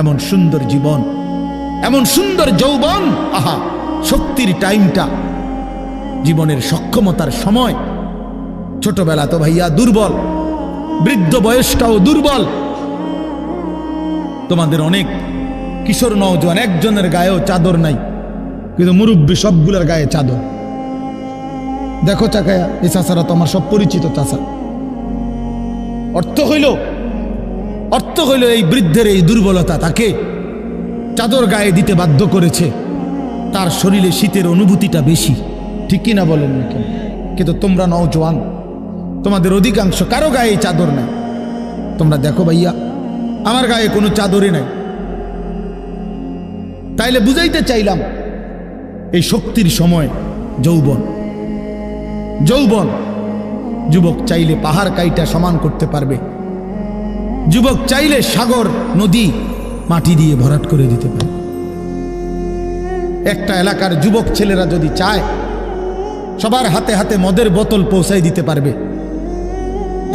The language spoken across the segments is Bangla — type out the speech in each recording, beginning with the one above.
এমন সুন্দর জীবন, এমন সুন্দর যৌবন, আহা শক্তির টাইমটা, জীবনের সক্ষমতার সময়। ছোটবেলা তো ভাইয়া দুর্বল, বৃদ্ধ বয়সটাও দুর্বল। তোমাদের অনেক কিশোর নওজোয়ান একজনের গায়েও চাদর নাই, কিন্তু মুরব্বী সবগুলোর গায়ে চাদর। দেখো চাকায়া, এই চাচারা তো আমার সব পরিচিত চাচা। অর্থ হইল এই বৃদ্ধের এই দুর্বলতা তাকে চাদর গায়ে দিতে বাধ্য করেছে। তার শরীরে শীতের অনুভূতিটা বেশি, ঠিক কিনা বলেন না কেন? কিন্তু তোমরা নওজোয়ান, তোমাদের অধিকাংশ কারো গায়ে চাদর নাই। তোমরা দেখো ভাইয়া, আমার গায়ে কোনো চাদরই নাই। তাইলে বুঝাইতে চাইলাম এই শক্তির সময় যৌবন। যুবক চাইলে পাহাড় কাইটা সমান করতে পারবে, যুবক চাইলে সাগর নদী মাটি দিয়ে ভরাট করে দিতে পারে। একটা এলাকার যুবক ছেলেরা যদি চায়, সবার হাতে হাতে মদের বোতল পৌঁছাই দিতে পারবে।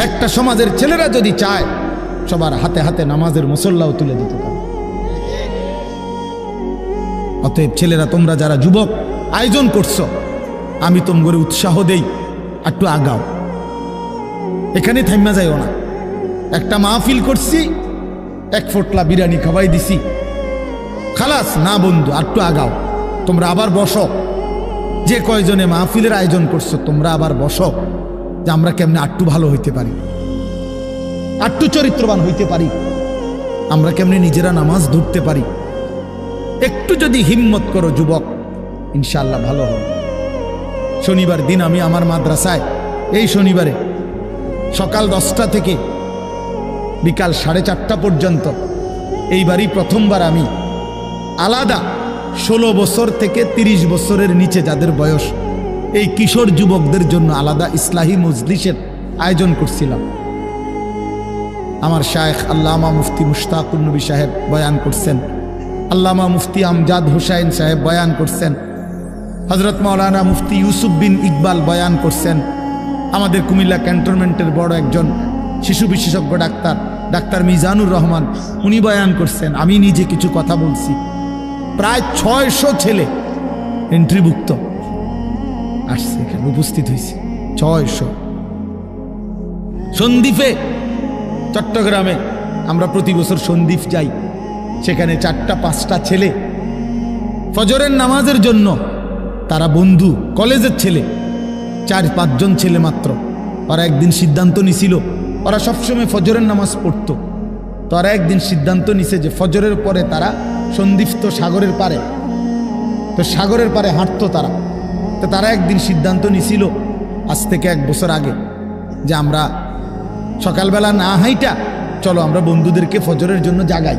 একটা সমাজের ছেলেরা যদি চায়, সবার হাতে হাতে নামাজের মুসল্লাও তুলে দিতে পারবে। অতএব ছেলেরা, তোমরা যারা যুবক আয়োজন করছো, আমি তোমাদের উৎসাহ দেই, একটু আগাও, এখানে থাইমা যাইও না। একটা মাহফিল করছি, এক ফোটলা বিরিয়ানি খাওয়াই দিছি, খালাস না বন্ধু, একটু আগাও। তোমরা আবার বসো, যে কয়জনে মাহফিলের আয়োজন করছো তোমরা আবার বসো, যে আমরা কেমনে আটটু ভালো হইতে পারি, আটটু চরিত্রবান হইতে পারি, আমরা কেমনে নিজেরা নামাজ ধরতে পারি। একটু যদি হিম্মত করো যুবক, ইনশাআল্লাহ ভালো হবে। শনিবার দিন আমি আমার মাদ্রাসায়, এই শনিবারে সকাল 10টা থেকে বিকাল 4:30 পর্যন্ত, এইবারই প্রথমবার আমি আলাদা 16 বছর থেকে 30 বছরের নিচে যাদের বয়স, এই কিশোর যুবকদের জন্য আলাদা ইসলাহি মজলিসের আয়োজন করছিলাম। আমার শায়েখ আল্লামা মুফতি মুশতাকুর নবী সাহেব বয়ান করছেন, আল্লামা মুফতি আমজাদ হুসাইন সাহেব বয়ান করছেন, হযরত মাওলানা মুফতি ইউসুফ বিন ইকবাল বয়ান করছেন, আমাদের কুমিল্লা ক্যান্টনমেন্টের বড় একজন শিশু বিশেষজ্ঞ ডাক্তার মিজানুর রহমান, উনি বয়ান করছেন, আমি নিজে কিছু কথা বলছি। প্রায় 600 ছেলে এন্ট্রিভুক্ত আসছে, এখানে উপস্থিত হয়েছে 600। সন্দ্বীপে, চট্টগ্রামে আমরা প্রতি বছর সন্দ্বীপ যাই, সেখানে 4টা-5টা ছেলে ফজরের নামাজের জন্য, তারা বন্ধু কলেজের ছেলে, 4-5 জন ছেলে মাত্র। ওরা একদিন সিদ্ধান্ত নিছিল, ওরা সবসময় ফজরের নামাজ পড়তো, তো ওরা একদিন সিদ্ধান্ত নিছে যে ফজরের পরে তারা সন্দ্বীপ তো সাগরের পারে, তো সাগরের পারে হাঁটতো তারা। তো তারা একদিন সিদ্ধান্ত নিছিল আজ থেকে 1 বছর আগে, যে আমরা সকালবেলা না হাইটা চলো আমরা বন্ধুদেরকে ফজরের জন্য জাগাই,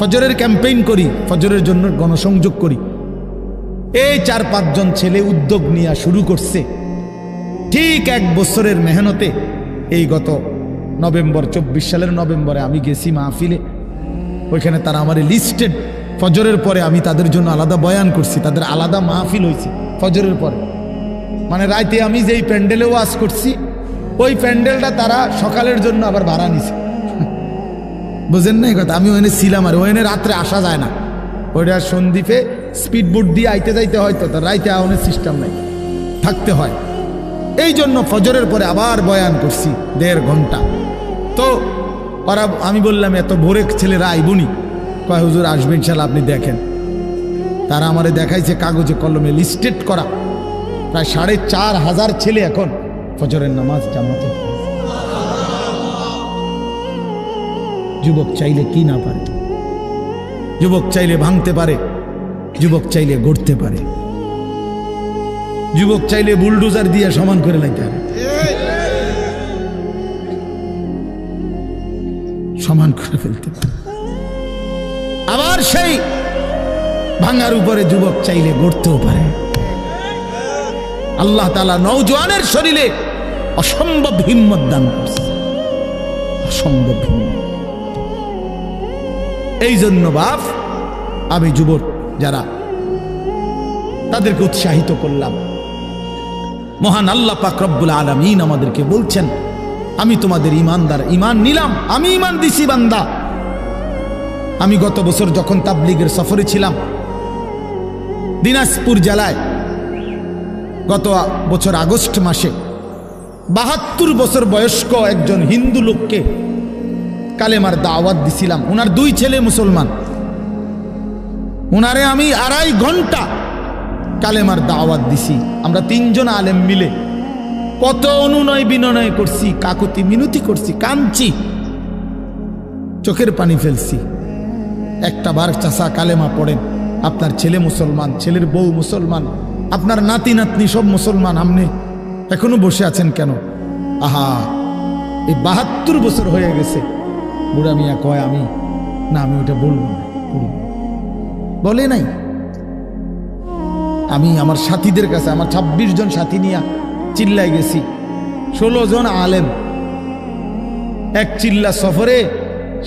ফজরের ক্যাম্পেইন করি, ফজরের জন্য গণসংযোগ করি। এই 4-5 জন ছেলে উদ্যোগ নিয়ে শুরু করছে। ঠিক 1 বছরের মেহনতে এই গত নভেম্বর, 24 সালের নভেম্বরে আমি গেছি মাহফিলে, ওইখানে তারা আমার লিস্টেড। ফজরের পরে আমি তাদের জন্য আলাদা বয়ান করছি, তাদের আলাদা মাহফিল হয়েছে ফজরের পরে। মানে রাইতে আমি যেই প্যান্ডেলে ওয়াজ করছি, ওই প্যান্ডেলটা তারা সকালের জন্য আবার ভাড়া নিছে। বুঝেন না এই কথা? আমি ওখানে ছিলাম, আর ওখানে রাত্রে আসা যায় না, ওইটা সন্দ্বীপে স্পিড বোট দিয়ে আইতে যাইতে হয়, তো তার রাইতে আওয়ানোর সিস্টেম নাই, থাকতে হয়। এই জন্য ফজরের পরে আবার বয়ান করছি 1.5 ঘন্টা। তো ওরা, আমি বললাম এত ভোরে ছেলেরা আইবনি, কয় হুজুর আসবে ইনশাল্লাহ, আপনি দেখেন। তারা আমারে দেখাইছে কাগজে কলমে লিস্টেড করা, প্রায় 4,500 ছেলে এখন ফজরের নামাজ জামাতে। যুবক চাইলে কি না পারে, যুবক চাইলে ভাঙতে পারে, যুবক চাইলে গড়তে পারে, যুবক চাইলে বুলডোজার দিয়ে সমান করে লাইতে পারে, সমান করে ফেলতে পারে। আবার সেই ভাঙার উপরে যুবক চাইলে গড়তেও পারে। আল্লাহ তাআলা নওজোয়ানের শরীরে অসম্ভব হিম্মত দান করছে, অসম্ভব হিম্মত। এই জন্য বাপ, আমি যুবক যারা, তাদেরকে উৎসাহিত করলাম। মহান আল্লাহ পাক রব্বুল আলামিন আমাদেরকে বলছেন, আমি তোমাদের ইমানদার, ইমান নিলাম, আমি ইমান দিছি বান্দা, আমি গত বছর যখন তাবলীগের সফরে ছিলাম দিনাজপুর জেলায়, গত বছর আগস্ট মাসে ৭২ বছর বয়স্ক একজন হিন্দু লোককে কালেমার দাওয়াত দিছিলাম। ওনার 2 ছেলে মুসলমান। ওনারে আমি 2.5 ঘন্টা কালেমার দাওয়াত দিছি। আমরা 3 জন আলেম মিলে কত অনুনয় বিনয় করছি, কাকুতি মিনতি করছি, কাঁদছি, চোখের পানি ফেলছি। একটা বার চাচা কালেমা পড়েন, আপনার ছেলে মুসলমান, ছেলের বউ মুসলমান, আপনার নাতি নাতনি সব মুসলমান, আপনি এখনো বসে আছেন কেন? আহা, এই ৭২ বছর হয়ে গেছে। বুড়া মিয়া কয় আমি ওটা বলবো না, বলে নাই। আমি আমার সাথীদের কাছে, আমার 26 জন সাথী নিয়ে চিল্লাই গেছি, 16 জন আলেম, এক চিল্লা সফরে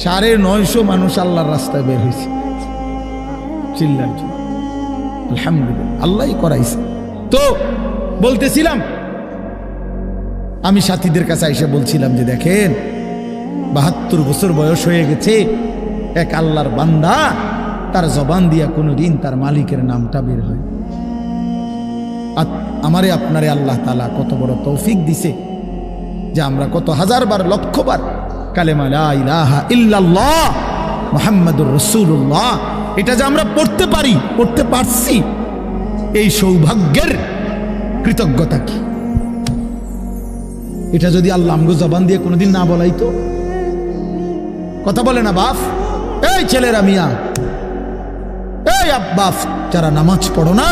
950 মানুষ আল্লাহর রাস্তায় বের হয়েছে চিল্লার জন্য। আলহামদুলিল্লাহ, আল্লাহই করাইছে। তো বলতেছিলাম, আমি সাথীদের কাছে এসে বলছিলাম যে দেখেন ৭২ বছর বয়স হয়ে গেছে, এক আল্লাহর বান্দা, তার জবান দিয়া কোনোদিন তার মালিকের নামটা বের হয়। আমারে আপনারে আল্লাহ তাআলা কত বড় তৌফিক দিছে যে আমরা কত হাজারবার, লক্ষবার কালেমা লা ইলাহা ইল্লাল্লাহ মুহাম্মাদুর রাসূলুল্লাহ এটা যে আমরা পড়তে পারি, পড়তে পারছি, এই সৌভাগ্যের কৃতজ্ঞতা কি? এটা যদি আল্লাহ আমগো জবান দিয়ে কোনোদিন না বলাইতো। কথা বলে না বাপ, এই ছেলেরা মিয়া, এই আব্বাস যারা নামাজ পড়ো না,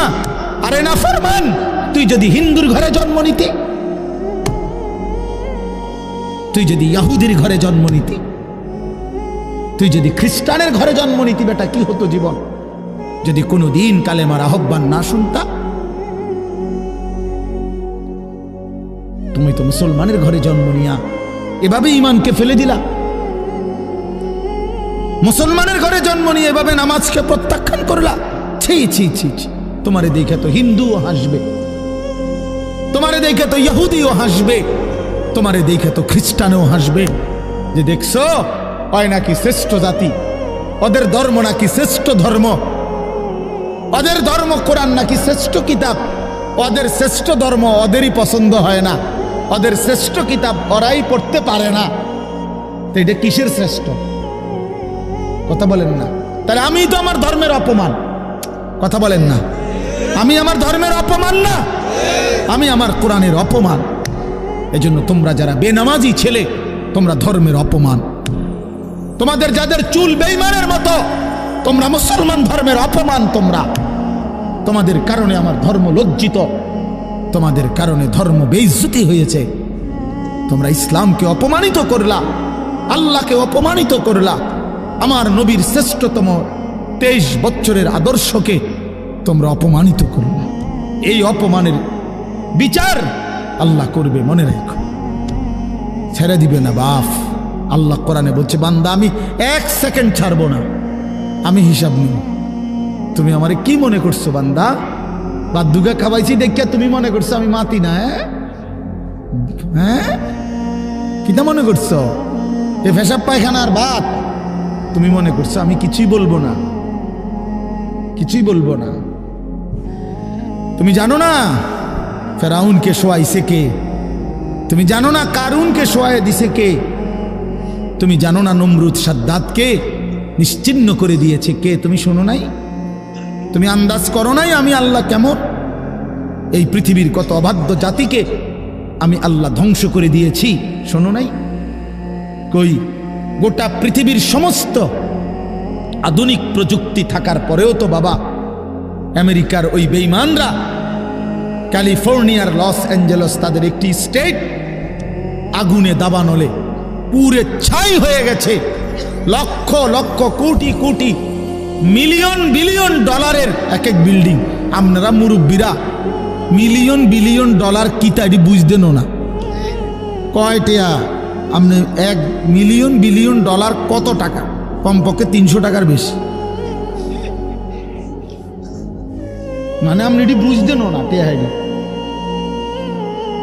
আরে না ফরমান, তুই যদি হিন্দুর ঘরে জন্ম নিতি, তুই যদি ইহুদির ঘরে জন্ম নিতি, তুই যদি খ্রিস্টানের ঘরে জন্ম নিতি, বেটা কি হতো জীবন যদি কোনোদিন কালেমার আহ্বান না শুনতা? তুমি তো মুসলমানের ঘরে জন্ম নিয়া এভাবে ইমানকে ফেলে দিলা। মুসলমানের ঘরে জন্ম নিয়ে এভাবে নামাজকে প্রত্যাখ্যান করলা। ছি ছি ছি ছি, তোমারে দেখে তো হিন্দুও হাসবে, তোমারে দেখে তো ইহুদিও হাসবে, তোমারে দেখে তো খ্রিস্টানও হাসবে, যে দেখছো ওই নাকি শ্রেষ্ঠ জাতি, ওদের ধর্ম নাকি শ্রেষ্ঠ ধর্ম, ওদের ধর্ম কোরআন নাকি শ্রেষ্ঠ কিতাব, ওদের শ্রেষ্ঠ ধর্ম ওদেরই পছন্দ হয় না, ওদের শ্রেষ্ঠ কিতাব ওরাই পড়তে পারে না। তো এটা কিসের শ্রেষ্ঠ? কথা বলেন না। তাহলে আমি তো আমার ধর্মের অপমান। কথা বলেন না, আমি আমার ধর্মের অপমান না, আমি আমার কোরআনের অপমান। এজন্য তোমরা যারা বেনামাজি ছেলে, তোমরা ধর্মের অপমান। তোমাদের যাদের চুল বেঈমানের মতো, তোমরা মুসলমান ধর্মের অপমান। তোমাদের কারণে আমার ধর্ম লজ্জিত, তোমাদের কারণে ধর্ম বেইজ্জতি হয়েছে। তোমরা ইসলামকে অপমানিত করলা, আল্লাহকে অপমানিত করলা, আমার নবীর শ্রেষ্ঠতম 23 বছরের আদর্শকে তোমরা অপমানিত করলা। এই অপমানের বিচার আল্লাহ করবে, মনে রাখো, ছেড়ে দিবে না বাপ। আল্লাহ কোরআনে বলছে, বান্দা আমি 1 সেকেন্ড ছাড়বো না, আমি হিসাব নিব। তুমি আমারে কি মনে করছো বান্দা? বাদ দুগা খাওয়াইছি দেখিয়া তুমি মনে করছো আমি মাতি না? হ্যাঁ, কিটা মনে করছো? এ পেশাব পায়খানার ভাত তুমি মনে করছো? আমি কিছুই বলবো না, কিছুই বলবো না। তুমি জানো না ফেরাউনকে শোয়াইছে কে? তুমি জানো না কারুনকে শোয়াই দিছে কে? তুমি জানো না নমরুদ সাদ্দাতকে নিশ্চিহ্ন করে দিয়েছে কে? তুমি শোনো নাই? তুমি আন্দাজ করো নাই আমি আল্লাহ কেমন? এই পৃথিবীর কত অবাধ্য জাতিকে আমি আল্লাহ ধ্বংস করে দিয়েছি, শোনো নাই? কই, গোটা পৃথিবীর সমস্ত আধুনিক প্রযুক্তি থাকার পরেও তো বাবা আমেরিকার ওই বেঈমানরা ক্যালিফোর্নিয়ার লস অ্যাঞ্জেলস তাদের একটি স্টেট আগুনে দাবানলে পুরে ছাই হয়ে গেছে। লক্ষ লক্ষ কোটি কোটি মিলিয়ন বিলিয়ন ডলারের এক এক বিল্ডিং। আপনারা মুরব্বীরা মিলিয়ন বিলিয়ন ডলার কি তাই বুঝতেন না? কয়টা আপনি 1 মিলিয়ন বিলিয়ন ডলার কত টাকা? কমপক্ষে 300 টাকার বেশি। মানে আপনি এটি বুঝতেন না, টেহাইডি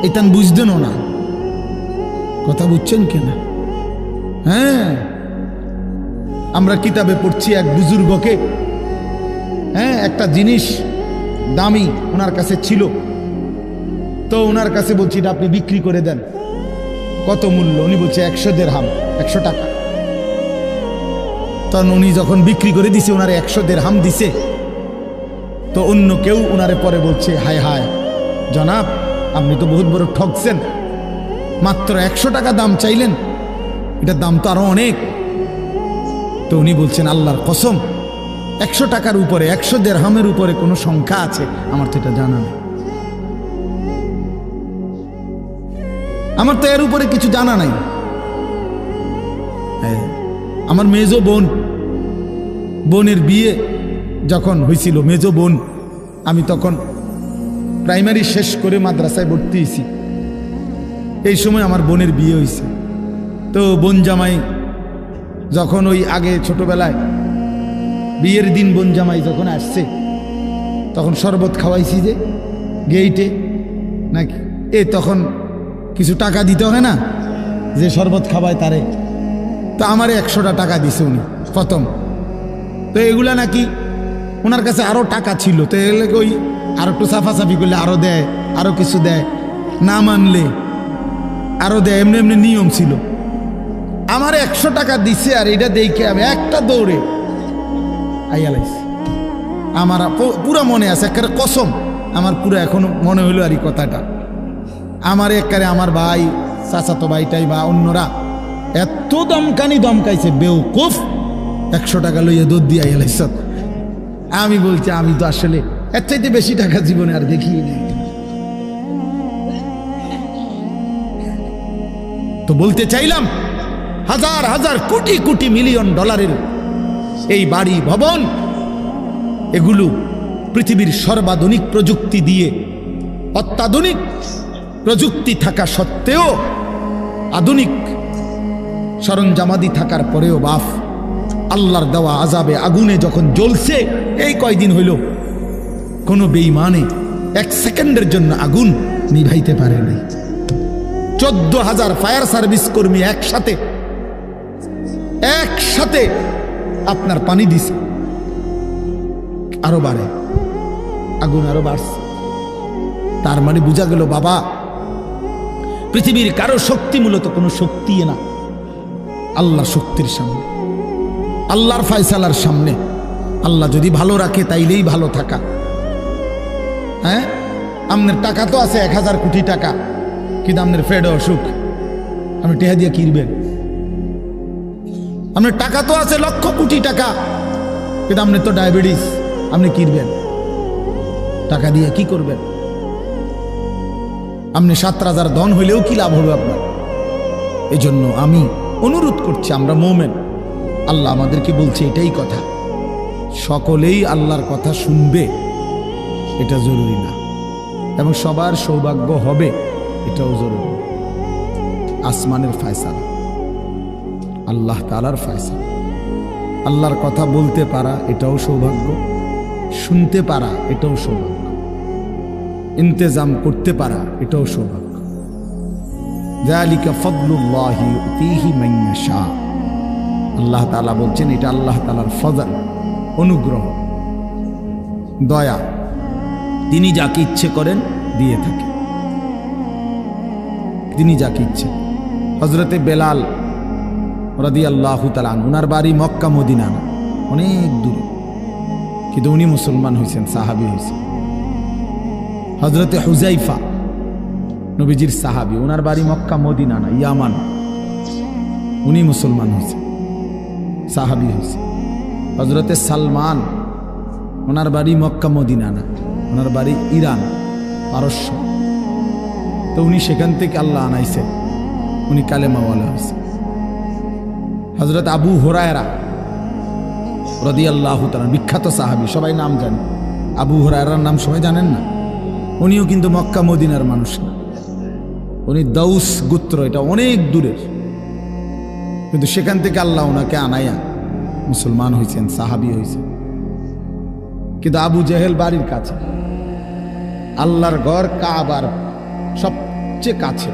এটা বুঝতেন না। কথা বুঝছেন কিনা? হ্যাঁ, আমরা কিতাবে পড়ছি এক বুজুর্গকে, হ্যাঁ, একটা জিনিস দামি ওনার কাছে ছিল, তো ওনার কাছে বলছি এটা আপনি বিক্রি করে দেন। কত মূল্য? উনি বলছে 100 দিরহাম, 100 টাকা। তখন উনি যখন বিক্রি করে দিছে, ওনারে 100 দিরহাম দিছে, তো অন্য কেউ ওনারে পরে বলছে, হায় হায় জনাব, আপনি তো বহুত বড় ঠকছেন, মাত্র 100 টাকা দাম চাইলেন, এটার দাম তো আরো অনেক। তো উনি বলছেন, আল্লাহর কসম, 100 টাকার উপরে, 100 দিরহামের উপরে কোনো সংখ্যা আছে? আমার তো এটা জানা নেই, আমার তো এর উপরে কিছু জানা নাই। আমার মেজো বোনের বিয়ে যখন হয়েছিল, মেজো বোন, আমি তখন প্রাইমারি শেষ করে মাদ্রাসায় ভর্তি হয়েছি, এই সময় আমার বোনের বিয়ে হয়েছে। তো বোন জামাই যখন ওই আগে ছোটবেলায় বিয়ের দিন বোন জামাই যখন আসছে, তখন শরবত খাওয়াইছি যে গেইটে নাকি, তখন কিছু টাকা দিতে হয় না, যে শরবত খাওয়ায় তারে। তো আমারে 100টা টাকা দিছে উনি প্রথম। তো এগুলা নাকি ওনার কাছে আরো টাকা ছিল, তো এগুলো ওই আরো একটু সাফাসাফি করলে আরো দেয়, আরো কিছু দেয়, না মানলে আরো দেয়, এমনি এমনি নিয়ম ছিল। আমার 100 টাকা দিছে, আর এটা দেখে আমি একটা দৌড়ে আইয়ালাইছি। আমার পুরা মনে আছে, একেবারে কসম, আমার পুরো এখনো মনে হইলো আর এই কথাটা। আমার একেবারে আমার ভাই, চাচাতো ভাইটাই বা অন্যরা এত দমকাইছে, বেউকুফ, 100 টাকা লইয়া দৌড় দিয়ে আইয়ালাইছ। আমি বলছি, আমি তো আসলে এর চাইতে বেশি টাকা জীবনে আর দেখিয়ে নেই। তো বলতে চাইলাম, হাজার হাজার কোটি কোটি মিলিয়ন ডলারের এই বাড়ি ভবন, এগুলো পৃথিবীর সর্বাধুনিক প্রযুক্তি দিয়ে, অত্যাধুনিক প্রযুক্তি থাকা সত্ত্বেও, আধুনিক সরঞ্জামাদি থাকার পরেও বাফ আল্লাহর দেওয়া আযাবে আগুনে যখন জ্বলছে, এই কয়দিন হইল কোনো বেঈমানে 1 সেকেন্ডের জন্য আগুন নিভাইতে পারে নাই। 14,000 ফায়ার সার্ভিস কর্মী একসাথে আপনার পানি দিছে, আরো বাড়ে, আগুন আরো বাড়ছে। তার মানে বোঝা গেল, বাবা, পৃথিবীর কারো শক্তি মূলত কোনো শক্তি না, আল্লাহর শক্তির সামনে, আল্লাহর ফয়সালার সামনে। আল্লাহ যদি ভালো রাখে তাইলেই ভালো থাকা। হ্যাঁ, আপনার টাকা তো আছে 1000 কোটি টাকা, কিন্তু আপনার ফেডে অসুখ, আপনি টেহা দিয়ে কিনবেন। আপনার টাকা তো আছে লক্ষ কোটি টাকা, কিন্তু আপনার তো ডায়াবেটিস, আপনি কিনবেন টাকা দিয়ে কি করবেন? আপনি 7 রাজার ধন হইলেও কি লাভ হবে আপনার? এই জন্য আমি অনুরোধ করছি, আমরা মুমিন, আল্লাহ আমাদেরকে বলছে এটাই কথা, সকলেই আল্লাহর কথা শুনবে এটা জরুরি না, এবং সবার সৌভাগ্য হবে এটাও জরুরি। আসমানের ফয়সালা, আল্লাহ তাআলার ফয়সালা। আল্লাহর কথা বলতে পারা এটাও সৌভাগ্য, শুনতে পারা এটাও সৌভাগ্য, ইন্তেজাম করতে পারা এটাও সৌভাগ্য। যালিকা ফাদলুল্লাহি ইউতিহি মান ইয়াশা। আল্লাহ তাআলা বলছেন, এটা আল্লাহ তাআলার ফজল, অনুগ্রহ, দয়া, তিনি যাকে ইচ্ছে করেন দিয়ে থাকেন, তিনি যাকে ইচ্ছে। হযরতে বেলাল রাদিয়াল্লাহু তাআলা আনহু, ওনার বাড়ি মক্কা মদিনা না, অনেক দূরে, কিন্তু উনি মুসলমান হয়েছেন, সাহাবী হয়েছেন। হযরতে হুযাইফা, নবীজির সাহাবী, ওনার বাড়ি মক্কা মদিনা না, ইয়ামান, উনি মুসলমান হয়েছেন, সাহাবী হয়েছে। হযরতে সালমান, ওনার বাড়ি মক্কা মদিনা না, ওনার বাড়ি ইরান, পারস্য, তো উনি সেখান থেকে আল্লাহ আনাইছেন, উনি কালেমাওয়ালা হয়েছে। হযরত আবু হুরায়রা রাদিয়াল্লাহু তাআলা, বিখ্যাত সাহাবী, সবাই নাম জানে, আবু হুরায়রার নাম সবাই জানেন না? উনিও কিন্তু মক্কা মদিনার মানুষ না, উনি দাউস গোত্র, এটা অনেক দূরের, কিন্তু সেখান থেকে আল্লাহ ওনাকে আনাইয়া মুসলমান হয়েছেন, সাহাবী হয়েছেন। কিন্তু আবু জেহেল বাড়ির কাছে, আল্লাহর ঘর কাবার সবচেয়ে কাছে,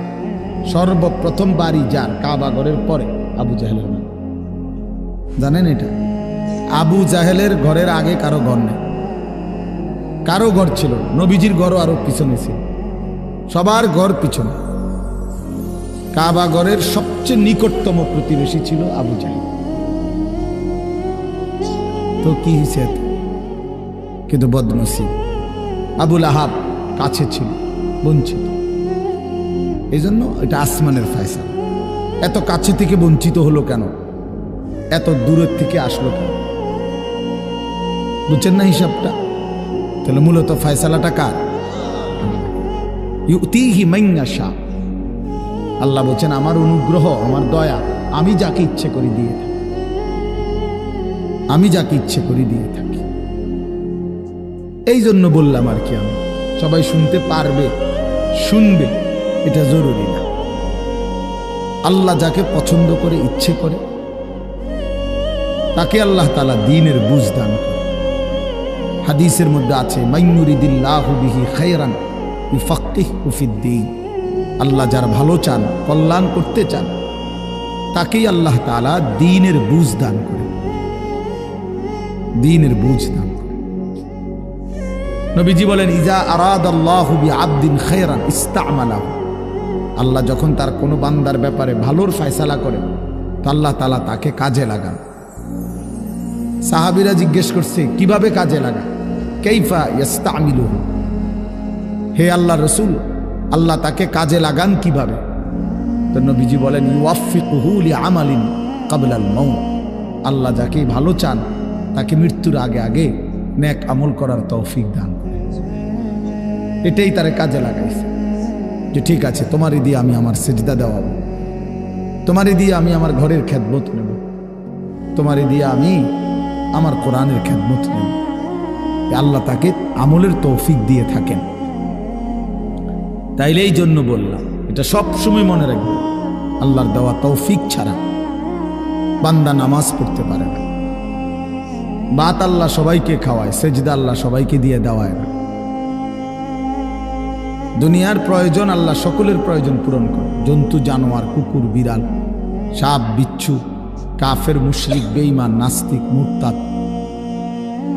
সর্বপ্রথম বাড়ি যার কাবা ঘরের পরে আবু জেহেলের নাম। জানেন এটা? আবু জাহেলের ঘরের আগে কারো ঘর নেই, কারো ঘর ছিল না। নবীজির ঘরও আরো পিছনে ছিল, সবার ঘর পিছনে। কাবা ঘরের সবচেয়ে নিকটতম প্রতিবেশী ছিল আবু জাহেল। তো কি হয়েছে? কিন্তু বদনসিব, আবুল আহাব কাছে ছিল, বঞ্চিত। এই জন্য এটা আসমানের ফয়সালা। এত কাছে থেকে বঞ্চিত হলো কেন? এত দূরের থেকে আসলো কেন? বুঝছেন না হিসাবটা? তাহলে মূলত ফয়সালাটা কার? ইউতিহি মান ইয়াশা। আল্লাহ বলছেন আমার অনুগ্রহ, আমার দয়া আমি যাকে ইচ্ছে করি দিয়ে থাকি, আমি যাকে ইচ্ছে করি দিয়ে থাকি। এই জন্য বললাম আর কি, আমি সবাই শুনতে পারবে, শুনবে এটা জরুরি না। আল্লাহ যাকে পছন্দ করে, ইচ্ছে করে, তাকে আল্লাহ তাআলা দ্বীনের বুঝ দান করে। হাদিসের মধ্যে আছে মাইয়ুরিদিল্লাহু বিহি খায়রান ইউফাক্কিহু ফিদ্দীন। আল্লাহ যার ভালো চান, কল্যাণ করতে চান, তাকেই আল্লাহ তাআলা দ্বীনের বুঝ দান করে, দ্বীনের বুঝ দান করে। নবীজি বলেন ইজা আরাদাল্লাহু বিআবদিন খায়রান ইস্তা'মালাহু। আল্লাহ যখন তার কোনো বান্দার ব্যাপারে ভালোর ফয়সালা করে, তো আল্লাহ তাআলা তাকে কাজে লাগান। সাহাবীরা জিজ্ঞেস করছে কিভাবে কাজে লাগান? কাইফা ইস্তা'মিলুহু, হে আল্লাহর রাসূল আল্লাহ তাকে কাজে লাগান কিভাবে? তো নবীজি বলেন ইউওয়াফিকুহু লিআমালিন ক্বাবলাল মাউত। আল্লাহ যাকে ভালো চান তাকে মৃত্যুর আগে আগে নেক আমল করার তৌফিক দান করে। এটাই তারে কাজে লাগাইছে যে ঠিক আছে তোমারই দিয়ে আমি আমার সিজদা দেওয়াবো, তোমারই দিয়ে আমি আমার ঘরের খেদমত নেব, তোমারই দিয়ে আমি আমার কোরআনের খেদমত নেব। আল্লাহ তাকে আমলের তৌফিক দিয়ে থাকেন। তাইলে এই জন্য বললাম, এটা সব সময় মনে রাখবে, আল্লাহর দেওয়া তৌফিক ছাড়া বান্দা নামাজ পড়তে পারে না। বাত আল্লাহ সবাইকে খাওয়ায়, সেজদা আল্লাহ সবাইকে দিয়ে দেওয়ায় না। দুনিয়ার প্রয়োজন আল্লাহ সকলের প্রয়োজন পূরণ করে। জন্তু জানোয়ার, কুকুর বিড়াল, সাপ বিচ্ছু, কাফের মুশরিক বেঈমান নাস্তিক মুরতাদ,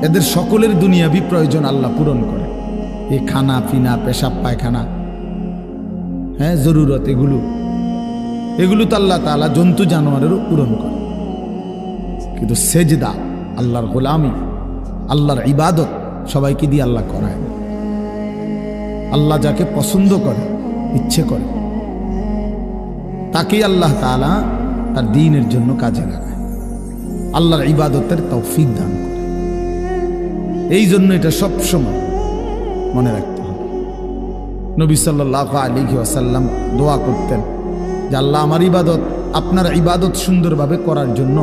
এদের সকলের দুনিয়াবি প্রয়োজন আল্লাহ পূরণ করে। এই খানা পিনা, পেশাব পায়খানা, হ্যাঁ জরুরত, এগুলো তো আল্লাহ তাআলা জন্তু জানোয়ারেরও পূরণ করে। কিন্তু সেজদা, আল্লাহর গোলামি, আল্লাহর ইবাদত সবাইকে দিয়ে আল্লাহ করায় না। আল্লাহ যাকে পছন্দ করে, ইচ্ছে করে, তাকেই আল্লাহ তাআলা তার দ্বীনের জন্য কাজে লাগায়, আল্লাহর ইবাদতের তৌফিক দান করে। এই জন্য এটা সব সময় মনে রাখতে হবে। নবী সাল্লাল্লাহু আলাইহি ওয়াসাল্লাম দোয়া করতেন যে আল্লাহ আমার ইবাদত, আপনার ইবাদত সুন্দরভাবে করার জন্য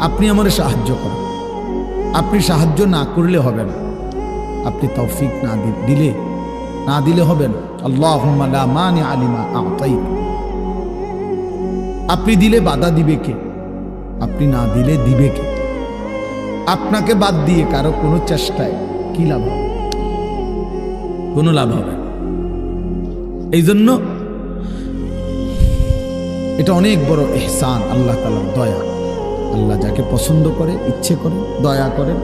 আপনি আমারে সাহায্য করেন। আপনি সাহায্য না করলে হবে না, আপনি তৌফিক না দিলে হবে না। আল্লাহুম্মা লা মানিআ লিমা আ'তাইত। আপনি দিলে বাধা দিবে কে? আপনি না দিলে দিবে কে? আপনাকে বাদ দিয়ে কারো কোনো চেষ্টায় কি লাভ হবে? কোনো লাভ হবে না। এই জন্য এটা অনেক বড় ইহসান, আল্লাহ তাআলার দয়া। আল্লাহ যাকে পছন্দ করে, ইচ্ছে করে, দয়া করেন।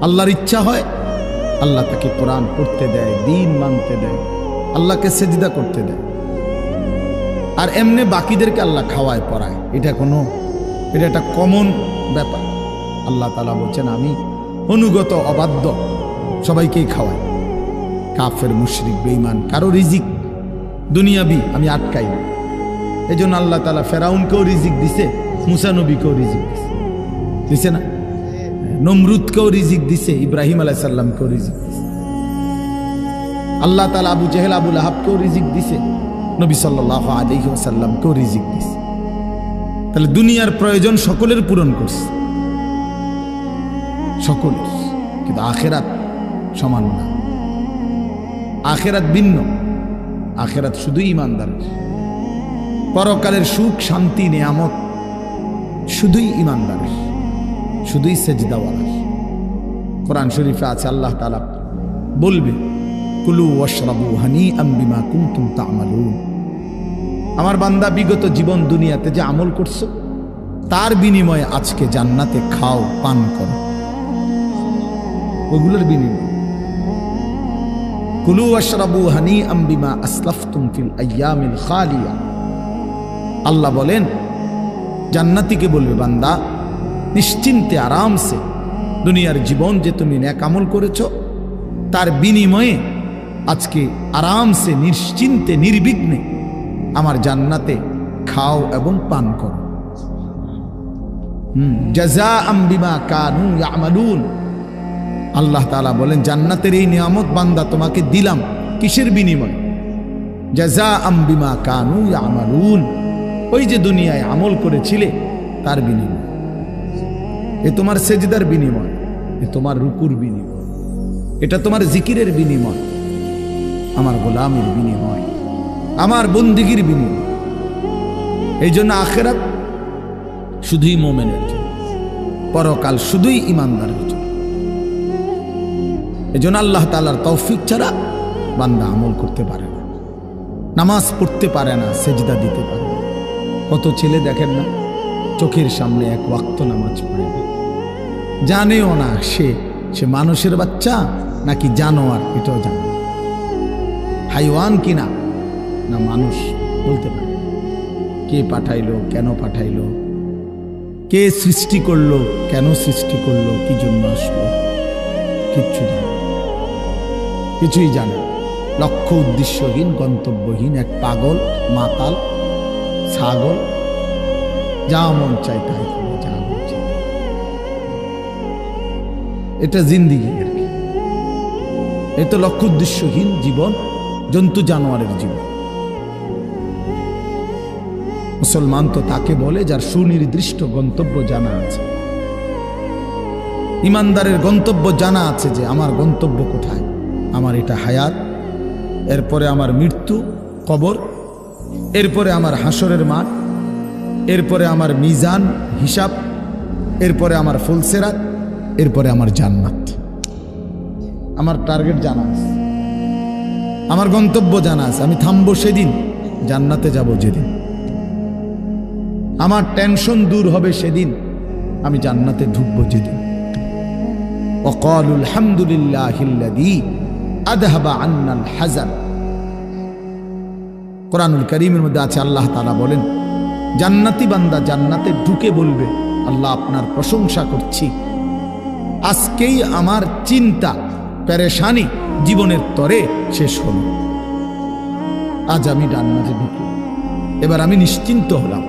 আল্লাহর ইচ্ছা হয় আল্লাহ তাকে কোরআন পড়তে দেয়, দ্বীন মানতে দেয়, আল্লাহকে সেজদা করতে দেয়। আর এমনি বাকিদেরকে আল্লাহ খাওয়ায় পড়ায়। এটা একটা কমন ব্যাপার। আল্লাহ তাআলা বলছেন আমি অনুগত অবাধ্য সবাইকেই খাওয়াই। কাফের মুশরিক বেঈমান কারো রিজিক দুনিয়াবি আমি আটকাই না। এই জন্য আল্লাহ তাআলা ফেরাউনকেও রিজিক দিছে, মুসা নবীকেও রিজিক দিছে না? নমরুদকেও রিজিক দিছে, ইব্রাহিম আলাইহিস সালামকেও রিজিক দিছে। আল্লাহ তাআলা আবু জেহেল আবু লাহাবকেও রিজিক দিছে, নবী সাল্লাল্লাহু আলাইহি ওয়াসাল্লামকেও রিজিক দিছে। তাহলে দুনিয়ার প্রয়োজন সকলের পূরণ করছে, সকলের। কিন্তু আখিরাত সমান না, আখিরাত ভিন্ন। আখিরাত শুধুই ঈমানদারের। পরকালের সুখ শান্তি নিয়ামত শুধুই ঈমানদারের, শুধুই সেজদাওয়ালার। কোরআন শরীফে আছে আল্লাহ তাআলা বলবে কুলু ওয়াশরাবু হানিআম বিমা কুনতুম তা'মালুন। আমার বান্দা বিগত জীবন দুনিয়াতে যে আমল করছো তার বিনিময়ে আজকে জান্নাতে খাও, পান করো, ওগুলোর বিনিময়। কুলু ওয়াশরাবু হানিআম বিমা আসলাফতুম ফিল আইয়ামিল খালিয়া। আল্লাহ বলেন জান্নাতীকে বলবে, বান্দা নিশ্চিন্তে আরামসে দুনিয়ার জীবন যে তুমি নেক আমল করেছো তার বিনিময়ে আজকে আরামসে নিশ্চিন্তে নির্বিঘ্নে আমার জান্নাতে খাও এবং পান করো। জাযাআম বিমা কানু ইয়ামালুন। আল্লাহ তাআলা বলেন জান্নাতের এই নিয়ামত বান্দা তোমাকে দিলাম কিসের বিনিময়? জাযাআম বিমা কানু ইয়ামালুন, ওই যে দুনিয়ায় আমল করেছিলে তার বিনিময়। এ তোমার সেজদার বিনিময়, এ তোমার রুকুর বিনিময়, এটা তোমার জিকিরের বিনিময়, আমার গোলামের বিনিময়, আমার বন্দিগির বিনিময়। এই জন্য আখিরাত শুধুই মুমিনের জন্য, পরকাল শুধুই ইমানদারের জন্য। এই জন্য আল্লাহ তাআলার তৌফিক ছাড়া বান্দা আমল করতে পারে না, নামাজ পড়তে পারে না, সেজদা দিতে পারে না। কত ছেলে দেখেন না চোখের সামনে এক ওয়াক্ত নামাজ পড়ে না, জানেও না সে মানুষের বাচ্চা নাকি জানোয়ার, এটাও জানে না। হাইওয়ান কিনা না মানুষ বলতে পারে। কে পাঠাইলো, কেন পাঠাইলো, কে সৃষ্টি করলো, কেন সৃষ্টি করলো, কি জন্য আসলো, কিচ্ছু জানে, কিছুই জানে। লক্ষ্য উদ্দেশ্যহীন, গন্তব্যহীন এক পাগল, মাতাল, ছাগল, যা মন চাই তাই করে, যা মন চাই। এটা জিন্দিগি আর কি। এই তো লক্ষ্য উদ্দেশ্যহীন জীবন, জন্তু জানোয়ারের জীবন। মুসলমান তো তাকে বলে যার সুনির্দিষ্ট গন্তব্য জানা আছে। ইমানদারের গন্তব্য জানা আছে যে আমার গন্তব্য কোথায়, আমার এটা হায়াত, এরপরে আমার মৃত্যু, কবর, এরপরে আমার হাসরের মাঠ, এরপরে আমার মিজান, হিসাব, এরপরে আমার ফুলসেরাত, এরপরে আমার জান্নাত। আমার টার্গেট জানা আছে, আমার গন্তব্য জানা আছে। আমি থামবো সেদিন, জান্নাতে যাব যেদিন। আমার টেনশন দূর হবে সেদিন, আমি জান্নাতে ঢুকবো যেদিন। ওয়াকালুল হামদুলিল্লাহিল্লাযী আযহাবা আন্নাল হাযান। কোরআনুল কারীমের মধ্যে আছে, আল্লাহ তাআলা বলেন জান্নাতি বান্দা জান্নাতে ঢুকে বলবে, আল্লাহ আপনার প্রশংসা করছি, আজকেই আমার চিন্তা পেরেশানি জীবনের তরে শেষ হল। আজ আমি জান্নাতে ঢুকলাম, এবার আমি নিশ্চিন্ত হলাম,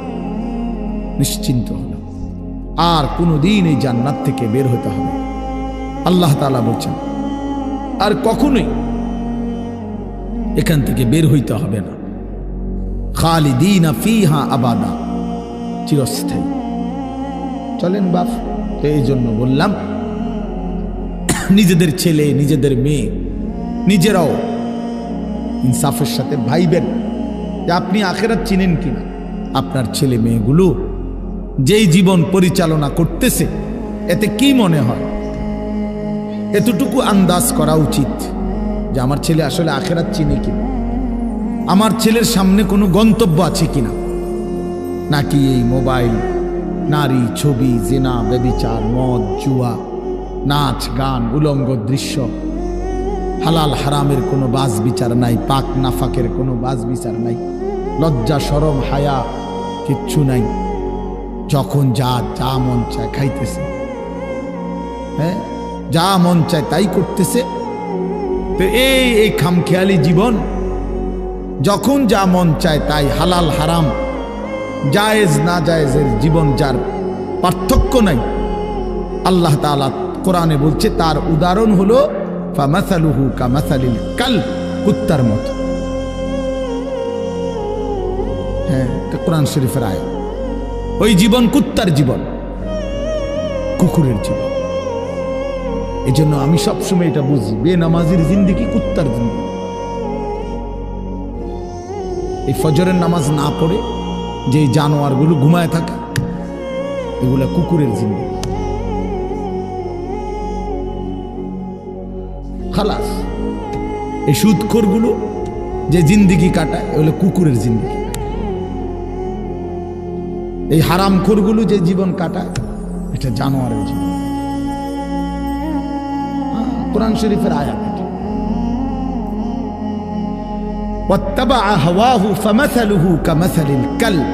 নিশ্চিন্ত হলাম। আর কোনোদিন এই জান্নাত থেকে বের হতে হবে। আল্লাহ তাআলা বলছেন আর কখনোই এখান থেকে বের হইতে হবে না। খালিদিনা ফিহা আবাদা, চিরস্থায়ী। চলেন বাপ, এই জন্য বললাম নিজেদের ছেলে, নিজেদের মেয়ে, নিজেরাও ইনসাফের সাথে ভাইবেন যে আপনি আখিরাত চিনেন কিনা। আপনার ছেলে মেয়েগুলো যেই জীবন পরিচালনা করতেছে এতে কি মনে হয়, এতটুকু আন্দাজ করা উচিত যে আমার ছেলে আসলে আখিরাত চিনে কিনা, আমার ছেলের সামনে কোনো গন্তব্য আছে কিনা, নাকি এই মোবাইল, নারী, ছবি, জিনা, ব্যভিচার, মদ, জুয়া, নাচ, গান, উলঙ্গ দৃশ্য, হালাল হারামের কোনো বাজ বিচার নাই, পাক নাফাকের কোনো বাজ বিচার নাই, লজ্জা শরম হায়া কিচ্ছু নাই। যখন যা যা মন চায় খাইতেছে, হ্যাঁ, যা মন চায় তাই করতেছে। তো এই খামখেয়ালি জীবন, যখন যা মন চায় তাই, হালাল হারাম, জায়েজ না জায়েজের জীবন, যার পার্থক্য নাই। আল্লাহ তাআলা কোরআনে বলছে তার উদাহরণ হলো ফামাসালুহু কামাসালিল কাল, কুত্তার মতো। হ্যাঁ, এটা কোরআন শরীফের আয়াত। ওই জীবন কুত্তার জীবন, কুকুরের জীবন। এই জন্য আমি সবসময় এটা বুঝি, বেনামাজির জিন্দেগি কুত্তার জিন্দেগি। এই ফজরের নামাজ না পড়ে যে জানোয়ারগুলো ঘুমায় থাকে, এগুলা কুকুরের জিন্দেগি। খালাস। এই সুদখোরগুলো যে জিন্দেগি কাটায়, এগুলো কুকুরের জিন্দেগি। এই হারামখোরগুলো যে জীবন কাটায় এটা জানোয়ারের জীবন। কোরআন শরীফের আয়াত এটা। ওয়াত্তাবাআ হাওয়াহু ফামাসালুহু কামাসালিল কালব।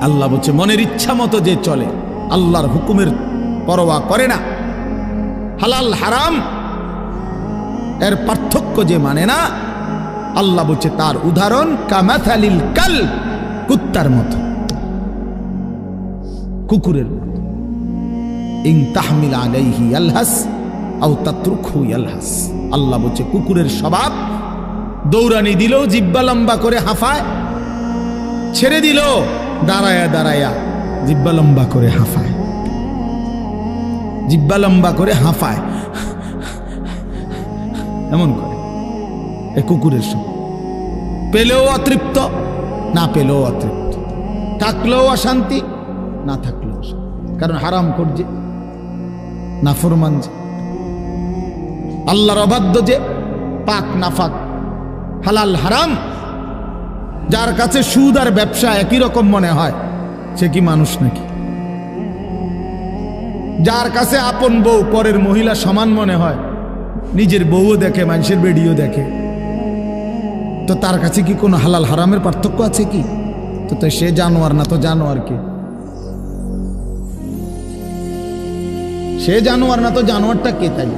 আল্লাহ বলছে মনের ইচ্ছা মতো যে চলে, আল্লাহর হুকুমের পরোয়া করে না, হালাল হারাম এর পার্থক্য যে মানে না, আল্লাহ বলছে তার উদাহরণ কামাসালিল কালব, কুত্তার মতো, কুকুরের মতো। ইন তাহমিল আলাইহি ইয়ালহাস আও তাতরুকহু ইয়ালহাস। আল্লাহ বলছে কুকুরের স্বভাব, দৌড়ানি দিল জিব্বা লম্বা করে হাঁফায়, ছেড়ে দিল দাঁড়ায়া দাঁড়ায়া জিব্বা লম্বা করে হাঁফায়, জিব্বা লম্বা করে হাঁফায়, এমন করে। এ কুকুরের স্বভাব। পেলেও অতৃপ্ত, না পেলেও অতৃপ্ত, থাকলেও অশান্তি, না থাকলেও অশান্তি। কারণ হারাম করছে, নাফরমান যে, আল্লাহর অবাধ্য যে, পাক নাফাক, হালাল হারাম, যার কাছে সুদ আর ব্যবসা একই রকম মনে হয়, সে কি মানুষ নাকি? যার কাছে আপন বউ পরের মহিলা সমান মনে হয়, নিজের বউও দেখে, মানুষের বেডিও দেখে, তো তার কাছে কি কোনো হালাল হারামের পার্থক্য আছে কি? তো সে জানোয়ার না তো জানোয়ার কে? সে জানোয়ার না তো জানোয়ারটা কে? তাই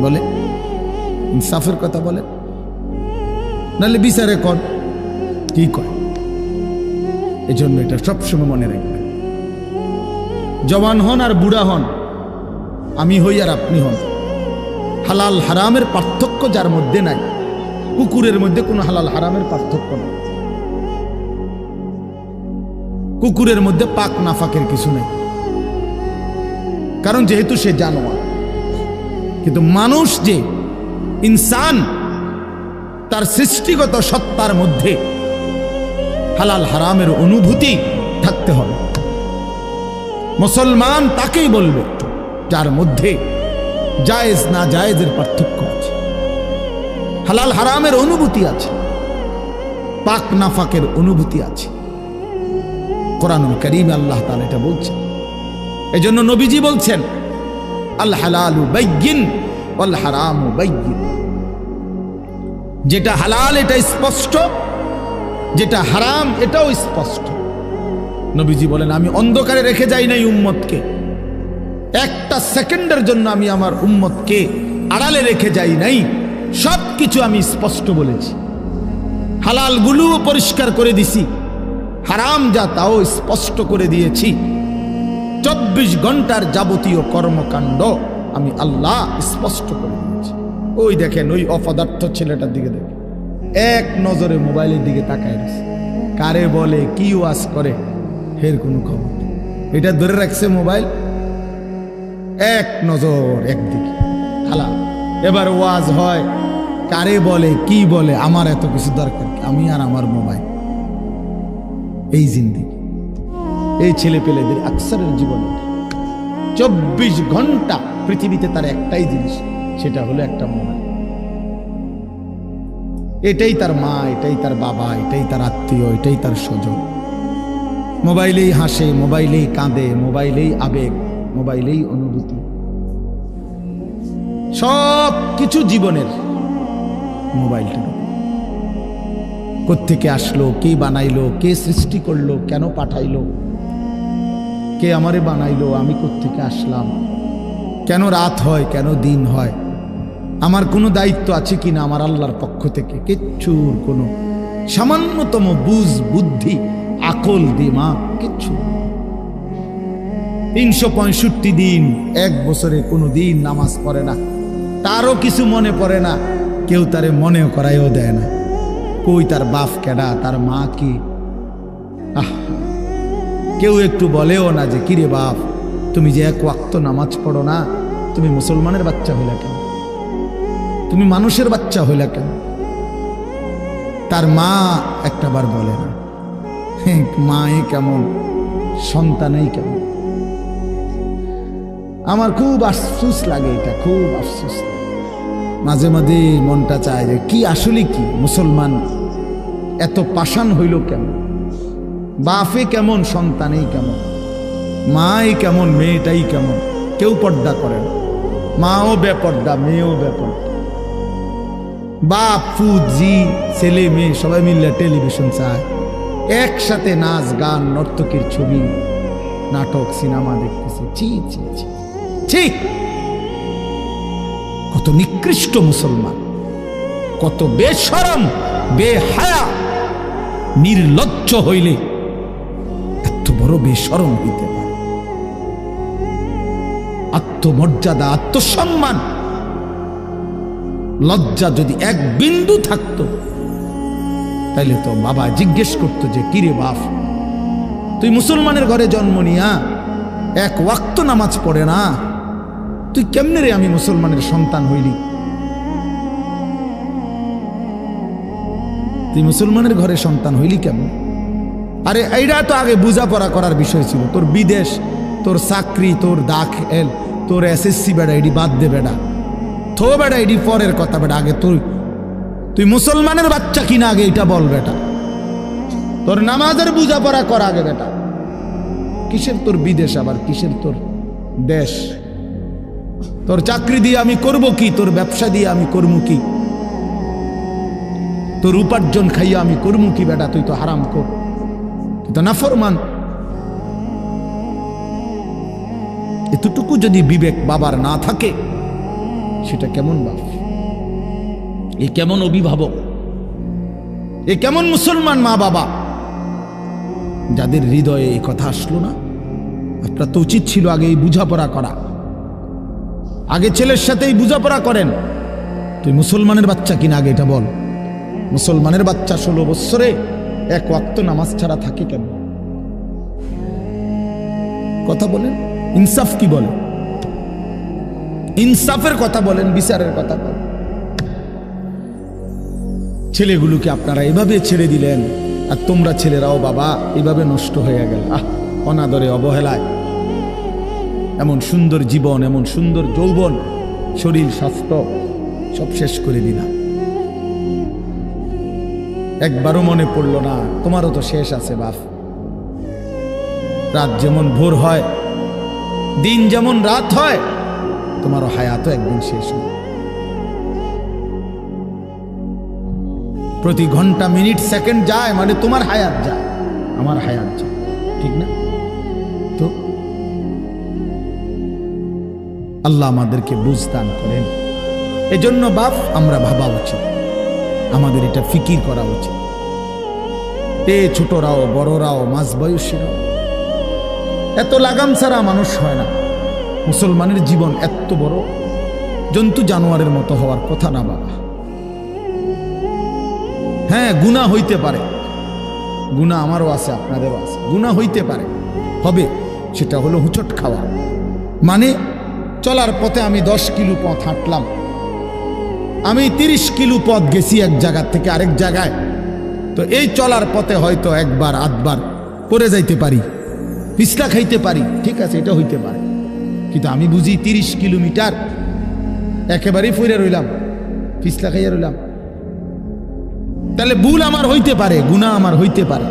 বলে ইনসাফের কথা বলে, নাহলে বিচারে কর কি কয়। এই জন্য এটা সবসময় মনে রাখবেন, জওয়ান হন আর বুড়া হন, আমি হই আর আপনি হন, হালাল হারামের পার্থক্য যার মধ্যে নাই, কুকুরের মধ্যে কোনো হালাল হারামের পার্থক্য নাই, কুকুরের মধ্যে পাক নাফাকের কিছু নেই, কারণ যেহেতু সে জানোয়ার। কিন্তু মানুষ যে ইনসান, তার সৃষ্টিগত সত্তার মধ্যে হালাল হারামের অনুভূতি থাকতে হবে। মুসলমান তাকেই বলবে যার মধ্যে জায়েজ না জায়েজের পার্থক্য আছে, হালাল হারামের অনুভূতি আছে, পাক নাফাকের অনুভূতি আছে। কোরআনুল কারীমে আল্লাহ তাআলা এটা বলছেন। এজন্য নবীজি বলছেন আল হালালু বাইয়িন ওয়াল হারামু বাইয়িন। যেটা হালাল এটা স্পষ্ট, যেটা হারাম এটাও স্পষ্ট। নবীজি বলেন আমি অন্ধকারে রেখে যাই নাই উম্মতকে, একটা সেকেন্ডের জন্য আমি আমার উম্মতকে আড়ালে রেখে যাই নাই, সব কিছু আমি স্পষ্ট বলেছি। হালালগুলোও পরিষ্কার করে দিছি, হারাম যা তাও স্পষ্ট করে দিয়েছি। 24 ঘন্টার যাবতীয় কর্মকাণ্ড আমি আল্লাহ স্পষ্ট করে দিয়েছি। ওই দেখেন ওই অপদার্থ ছেলেটার দিকে দেখেন, এক নজরে মোবাইলের দিকে তাকায় রয়েছে, কারে বলে কি ওয়াজ করে এর কোনো খবর নেই। এটা ধরে রাখছে মোবাইল, এক নজর একদিকে খালা। এবার ওয়াজ হয়, কারে বলে কি বলে, আমার এত কিছু দরকার, আমি আর আমার মোবাইল। এই জিন্দেগি, এই ছেলে পেলেদের আকসারের জীবনে 24 ঘন্টা পৃথিবীতে তার একটাই জিনিস, সেটা হলো একটা মোবাইল। এটাই তার মা, এটাই তার বাবা, এটাই তার আত্মীয়, এটাই তার স্বজন। মোবাইলেই হাসে, মোবাইলেই কাঁদে, মোবাইলেই আবেগ, মোবাইলেই অনুভূতি, সব কিছু জীবনের মোবাইলটা। কোত্থেকে আসলো, কে বানাইলো, কে সৃষ্টি করলো, কেন পাঠাইলো, কে আমারে বানাইলো, আমি কোত্থেকে আসলাম, কেন রাত হয়, কেন দিন হয়, আমার কোনো দায়িত্ব আছে কিনা আমার আল্লাহর পক্ষ থেকে, কিচ্ছুর কোনো সামান্যতম বুঝ বুদ্ধি আকল দিমাগ কিচ্ছু। 365 দিন, এক বছরে কোনো দিন নামাজ পড়ে না, তারও কিছু মনে পড়ে না, কেউ তারে মনে করাইও দেয় না। কই তার বাপ কেডা, তার মা কি, কেউ একটু বলেও না যে কিরে বাপ তুমি যে এক ওয়াক্ত নামাজ পড়ো না, তুমি মুসলমানের বাচ্চা হইলা কেন, তুমি মানুষের বাচ্চা হইলা কেন? তার মা একটাবার বলে না, মাই কেমন সন্তানই কেমন। আমার খুব আফসোস লাগে, এটা খুব আফসোস। মাঝে মাঝে মনটা চায় যে কি আসলে কি মুসলমান এত পাষাণ হইল কেমন? বাপে কেমন, সন্তানেই কেমন, মাই কেমন, মেয়েটাই কেমন। কেউ পর্দা করে না, মাও বেপর্দা, মেয়েও বেপর্দা। বাপ ফুজি ছেলে মেয়ে সবাই মিলে টেলিভিশন চায়, একসাথে নাচ গান নর্তকীর ছবি নাটক সিনেমা দেখতেছে। ছি ছি ছি ছি! কত নিকৃষ্ট মুসলমান, কত বেশরম বেহায়া নির্লজ্জ হইলে এত বড় বেশরম হইতে পারে? আত্মমর্যাদা, আত্মসম্মান, লজ্জা যদি এক বিন্দু থাকতো তাইলে তো বাবা জিজ্ঞেস করতো যে কিরে বাপ, তুই মুসলমানের ঘরে জন্ম নিয়া এক ওয়াক্ত নামাজ পড়ে না, তুই কেমনে রে আমি মুসলমানের সন্তান হইলি? তুই মুসলমানের ঘরে সন্তান হইলি কেমন? আরে এইটা তো আগে বোঝাপড়া করার বিষয় ছিল। তোর বিদেশ, তোর চাকরি, তোর দাখিল, তোর এসএসসি বেড়া এডি বাদ দে বেড়া, থো বেড়া এডি পরের কথা বেড়া। আগে তুই মুসলমানের বাচ্চা কিনা আগে এটা বল বেটা। তোর নামাজের বোঝাপড়া কর আগে বেটা। কিসের তোর বিদেশ, আবার কিসের তোর দেশ? তোর চাকরি দিয়ে আমি করব কি? তোর ব্যবসা দিয়ে আমি করবো কি? তোর উপার্জন খাইয়া আমি করবো কি বেটা? তুই তো হারাম কর, তুই তো নাফরমান। এতটুকু যদি বিবেক বাবার না থাকে, সেটা কেমন বাপ? এ কেমন অভিভাবক? এ কেমন মুসলমান মা বাবা যাদের হৃদয়ে এই কথা আসলো না? আপনার তো উচিত ছিল আগে এই বুঝাপড়া করা। আগে ছেলের সাথেই বুঝাপড়া করেন। তুই মুসলমানের বাচ্চা কিনা আগে এটা বল। মুসলমানের বাচ্চা 16 বৎসরে এক ওয়াক্ত নামাজ ছাড়া থাকে কেন? কথা বলেন, ইনসাফ কি বলে? ইনসাফের কথা বলেন, বিচারের কথা বলেন। ছেলেগুলোকে আপনারা এভাবে ছেড়ে দিলেন, আর তোমরা ছেলেরাও বাবা এভাবে নষ্ট হয়ে গেল। অনাদরে, অবহেলায় এমন সুন্দর জীবন, এমন সুন্দর যৌবন, শরীর স্বাস্থ্য সব শেষ করে দিলাম। একবারও মনে পড়লো না তোমারও তো শেষ আছে বাপ। রাত যেমন ভোর হয়, দিন যেমন রাত হয়, তোমারও হায়াতও একদিন শেষ হয়। প্রতি ঘন্টা মিনিট সেকেন্ড যায় মানে তোমার হায়াত যায়, আমার হায়াত যায়, ঠিক না? তো আল্লাহ আমাদেরকে বুঝ দান করেন। এজন্য বাপ আমরা ভাবা উচিত, আমাদের এটা ফিকির করা উচিত। ছোটরাও বড়রাও মাঝ বয়সীরাও এত লাগাম ছাড়া মানুষ হয় না। মুসলমানের জীবন এত বড়, জন্তু জানোয়ারের মতো হওয়ার কথা না বাবা। হ্যাঁ, গুনাহ হইতে পারে, গুনাহ আমারও আছে, আপনাদেরও আছে, গুনাহ হইতে পারে, হবে। সেটা হলো হুচট খাওয়া। মানে চলার পথে আমি 10 কিলো পথ হাঁটলাম, আমি 30 কিলো পথ গেছি এক জায়গা থেকে আরেক জায়গায়। তো এই চলার পথে হয়তো একবার আধবার পড়ে যাইতে পারি, পিছলা খাইতে পারি, ঠিক আছে, এটা হইতে পারে। কিন্তু আমি বুঝি 30 কিলোমিটার একেবারেই পড়ে রইলাম, পিছলা খাইয়া রইলাম। তাহলে ভুল আমার হইতে পারে, গুনাহ আমার হইতে পারে।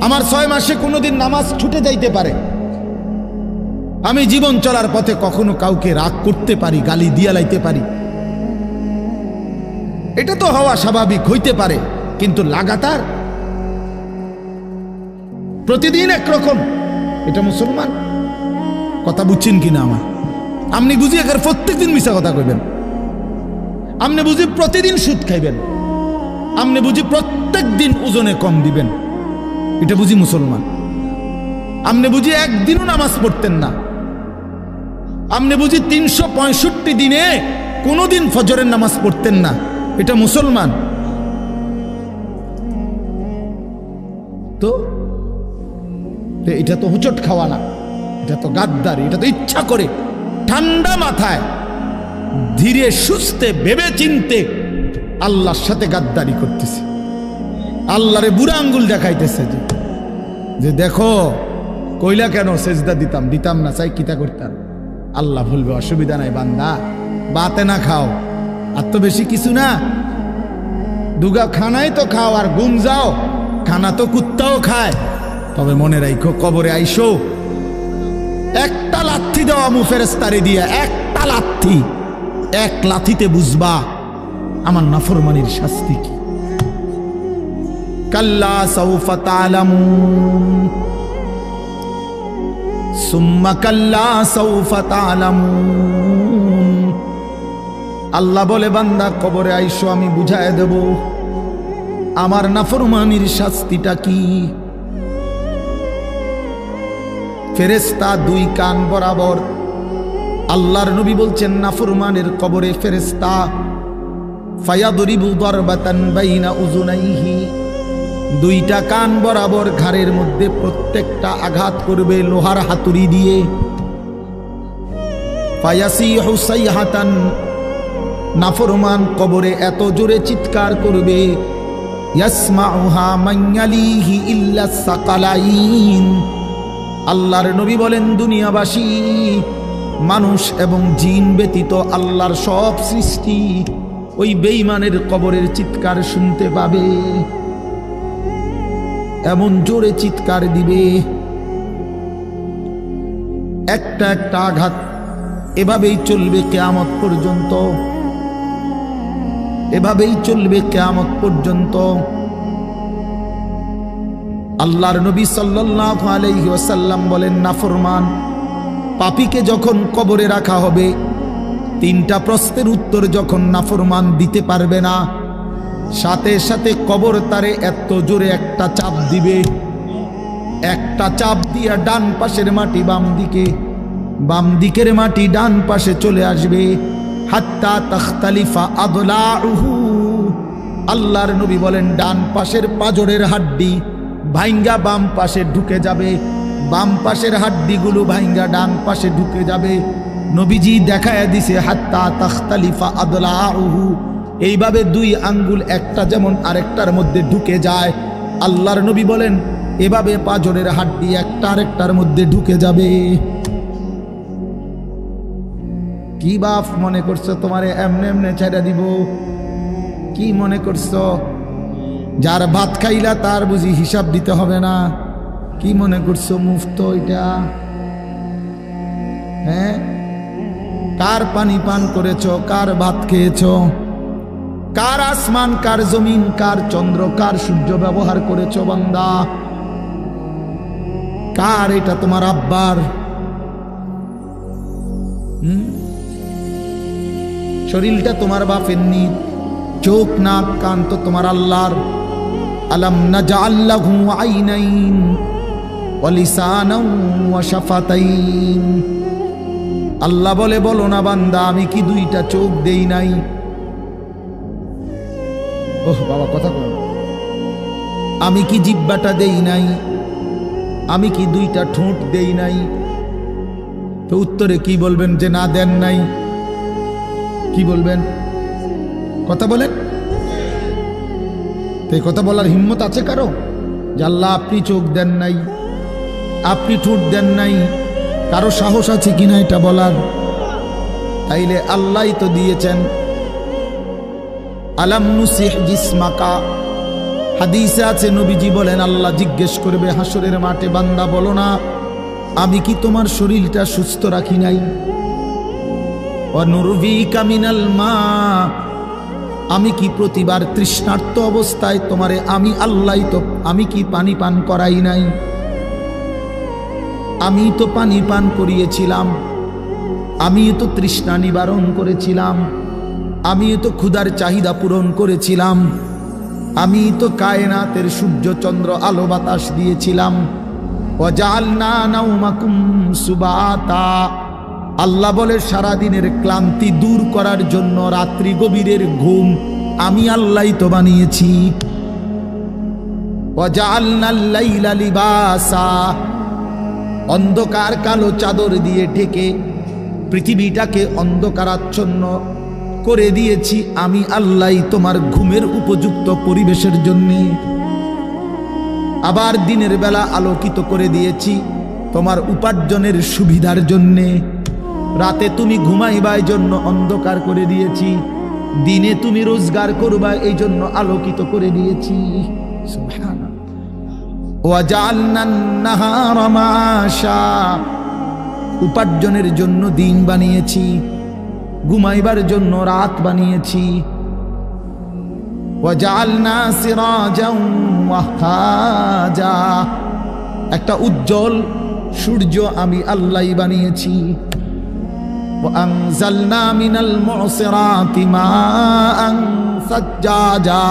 আমার 6 মাসে কোনোদিন নামাজ ছুটে যাইতে পারে। আমি জীবন চলার পথে কখনো কাউকে রাগ করতে পারি, গালি দিয়া লাইতে পারি। এটা তো হওয়া স্বাভাবিক, হইতে পারে। কিন্তু লাগাতার প্রতিদিন একরকম, এটা মুসলমান? কথা বুঝছেন কিনা আমার? আপনি বুঝি এখানে প্রত্যেকদিন মিশা কথা কইবেন, আপনি বুঝি প্রতিদিন সুদ খাইবেন, আপনি বুঝি প্রত্যেক দিন ওজনে কম দিবেন, এটা বুঝি মুসলমান? আপনি বুঝি একদিনও নামাজ পড়তেন না, আপনি বুঝি 365 দিনে কোনোদিন ফজরের নামাজ পড়তেন না, এটা মুসলমান? তো এটা তো হুচট খাওয়া না, এটা তো গাদ্দারি, এটা তো ইচ্ছা করে ঠান্ডা মাথায় ধীরে সুস্থে ভেবে চিনতে আল্লাহর সাথে গাদ্দারি করতেছে। আল্লাহরে বুড়া আঙ্গুল দেখাইতেছে যে দেখো কইলা কেন সেজদা দিতাম না, চাই কিতা করতাম। আল্লাহ বলবে অসুবিধা নাই বান্দা, বাতে না খাও, আর তো বেশি কিছু না, দুগা খানাই তো খাও আর ঘুম যাও, খানা তো কুত্তাও খায়। তবে মনে রাখো, কবরে আইসো একটা লাথি দেওয়া মু ফেরেস্তারে দিয়া, একটা লাথি, এক লাথিতে বুঝবা আমার নাফরমানির শাস্তি কি। কাল্লা সাউফা তা'লামুন সুম্মা কাল্লা সাউফা তা'লামুন। আল্লাহ বলে, বান্দা কবরে আইসো, আমি বুঝায় দেব আমার নাফরমানির শাস্তিটা কি। ফেরেশতা দুই কান বরাবর। আল্লাহর নবী বলছেন, নাফরমানের কবরে ফেরেশতা ফায়াদরিবু দারবাতান বাইনা উযুনাইহি, দুইটা কান বরাবর ঘাড়ের মধ্যে প্রত্যেকটা আঘাত করবে লোহার হাতুড়ি দিয়ে। ফায়াসিহু সাইহাতান, নাফরমান কবরে এত জোরে চিৎকার করবে, ইয়াসমাউহা মান ইয়ালিহি ইল্লা সাকালাইন। আল্লাহর নবী বলেন, দুনিয়াবাসী মানুষ এবং জিন ব্যতীত আল্লাহর সব সৃষ্টি ওই বেঈমানের কবরের চিৎকার শুনতে পাবে, এমন জোরে চিৎকার দিবে। একটা একটা আঘাত এভাবেই চলবে কিয়ামত পর্যন্ত, এভাবেই চলবে কিয়ামত পর্যন্ত। আল্লাহর নবী সাল্লাল্লাহু আলাইহি ওয়াসাল্লাম বলেন, নাফরমান পাপীকে যখন কবরে রাখা হবে, তিনটা প্রশ্নের উত্তর যখন নাফরমান দিতে পারবে না, সাথে সাথে কবর তারে এত জোরে একটা চাপ দিবে, একটা চাপ দিয়া ডান পাশের মাটি বাম দিকে, বাম দিকের মাটি ডান পাশে চলে আসবে, হাত্তা তাখতালিফা আদলাউহু। আল্লাহর নবী বলেন, ডান পাশের পাজরের হাড্ডি ভাইঙ্গা বাম পাশে ঢুকে যাবে, বাম পাশের হাড্ডিগুলো ভাইঙ্গা ডান পাশে ঢুকে যাবে। নবীজি দেখায় দিছে, হাত্তা তাখতালিফা আদলাউহু, এইভাবে দুই আঙ্গুল একটা যেমন আরেকটার মধ্যে ঢুকে যায়। আল্লাহর নবী বলেন, এভাবে পাজরের হাড্ডি একটা আরেকটার মধ্যে ঢুকে যাবে। কি বাপ মনে করছো তোমারে এমনে এমনে ছেড়ে দিব? কি মনে করছো যার ভাত খাইলা তার বুঝি হিসাব দিতে হবে না? কি মনে করছো মুফত এটা? হ্যাঁ, কার পানি পান করেছো, কার ভাত খেয়েছো, কার আসমান, কার জমিন, কার চন্দ্র, কার সূর্য ব্যবহার করেছো বান্দা? কার এটা? তোমার আব্বার? শরীরটা তোমার বাপের নি, চোখ নাক কান তো তোমার আল্লাহর। আলাম নাজআল লাহু আইনাইন ওয়া লিসানান ওয়া শাফাতাইন। আল্লাহ বলে, বলো না বান্দা, আমি কি দুইটা চোখ দেই নাই? ওহ বাবা, কথা কয়। আমি কি জিহ্বাটা দেই নাই? আমি কি দুইটা ঠোঁট দেই নাই? তো উত্তরে কি বলবেন যে না দেন নাই? কি বলবেন? কথা বলেন। তো এই কথা বলার হিম্মত আছে কারো যে আল্লাহ আপনি চোখ দেন নাই, আপনি ঠোঁট দেন নাই? কারো সাহস আছে কিনা এটা বলার? তাইলে আল্লাহই তো দিয়েছেন। আলাম নুসিহ জিসমাকা, হাদিসে আছে নবীজি বলেন, আল্লাহ জিজ্ঞেস করবে হাসরের মাঠে, বান্দা বলো না আমি কি তোমার শরীরটা সুস্থ রাখি নাই? ওয়া নুরভিকা মিনাল মা, আমি কি প্রতিবার তৃষ্ণার্ত অবস্থায় তোমারে আমি আল্লাহ তো আমি কি পানি পান করাই নাই? আমি তো পানি পান করিয়েছিলাম, আমি তো তৃষ্ণা নিবারণ করেছিলাম, আমি তো ক্ষুধার চাহিদা পূরণ করেছিলাম, আমি তো কায়নাতের সূর্য চন্দ্র আলো বাতাস দিয়েছিলাম। ওয়াজআলনা নাওমাকুম সুবাতা, আল্লাহ বলে সারাদিনের ক্লান্তি দূর করার জন্য রাত্রি গভীরের ঘুম আমি আল্লাহই তো বানিয়েছি। ওয়াজআলনাল লাইলা লিবাসা, অন্ধকার কালো চাদর দিয়ে ঢেকে পৃথিবীটাকে অন্ধকারাচ্ছন্ন করে দিয়েছি আমি আল্লাহই তোমার ঘুমের উপযুক্ত পরিবেশের জন্য। আবার দিনের বেলা আলোকিত করে দিয়েছি তোমার উপার্জনের সুবিধার জন্যে। রাতে তুমি ঘুমাইবার জন্য অন্ধকার করে দিয়েছি। দিনে তুমি রোজগার করবা এই জন্য আলোকিত করে দিয়েছি। সুবহানাল্লাহ। ওয়াজআলনান নাহারা মাআশা, উপার্জনের জন্য দিন বানিয়েছি, ঘুমাইবার জন্য রাত বানিয়েছি। ওয়াজআলনা সিরাজাও ওয়াহাজা, একটা উজ্জ্বল সূর্য আমি আল্লাহই বানিয়েছি। وأنزلنا من المعصرات ماء ثجاجا,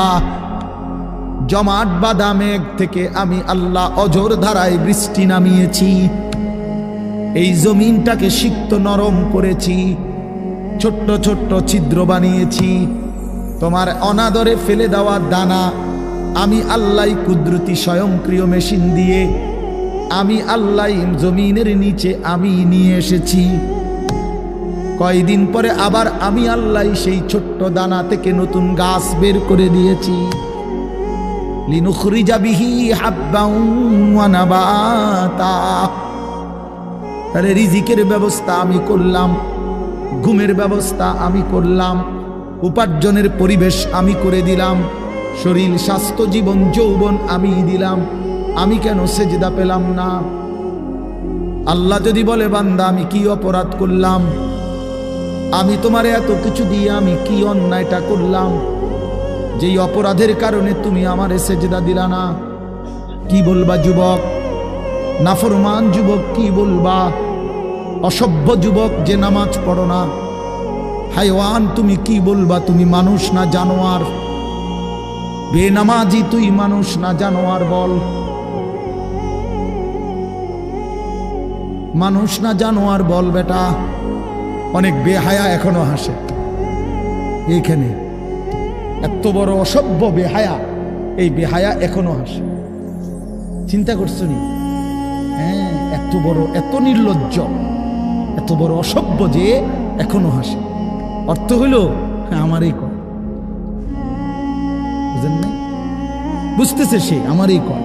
জমাট বাঁধা মেঘ থেকে আমি আল্লাহ অঝোর ধারায় বৃষ্টি নামিয়েছি। এই জমিনটাকে সিক্ত নরম করেছি, ছোট্ট ছোট্ট ছিদ্র বানিয়েছি। তোমার অনাদরে ফেলে দেওয়া দানা আমি আল্লাহ কুদরতি স্বয়ংক্রিয় মেশিন দিয়ে আমি আল্লাহ জমিনের নিচে আমি নিয়ে এসেছি। কয়দিন পরে আবার আমি আল্লাহ সেই ছোট্ট দানা থেকে নতুন গাছ বের করে দিয়েছি। লিনুখরিজা বিহি হাব্বাও ওয়া নাবাতা, তাহলে রিজিকের ব্যবস্থা আমি করলাম, ঘুমের ব্যবস্থা আমি করলাম, উপার্জনের পরিবেশ আমি করে দিলাম, শরীর স্বাস্থ্য জীবন যৌবন আমি দিলাম। আমি কেন সেজদা পেলাম না? আল্লাহ যদি বলে বান্দা আমি কি অপরাধ করলাম, আমি তোমারে এত কিছু দিয়ে আমি কি অন্যায়টা করলাম যেই অপরাধের কারণে তুমি আমারে সেজদা দিলা না? কি বলবা যুবক? নাফরমান যুবক কি বলবা? অসভ্য যুবক যে নামাজ পড়ো না, হাইওয়ান তুমি কি বলবা? তুমি মানুষ না জানোয়ার? বেনামাজি তুই মানুষ না জানোয়ার? বল, মানুষ না জানোয়ার বল বেটা। অনেক বেহায়া এখনো হাসে এইখানে, এত বড় অসভ্য বেহায়া, এই বেহায়া এখনো হাসে। চিন্তা করছো নি? হ্যাঁ, এত বড়, এত নির্লজ্জ, এত বড় অসভ্য যে এখনো হাসে। অর্থ হইল হ্যাঁ আমারই কর, বুঝেন না? বুঝতেছে সে আমারই কর।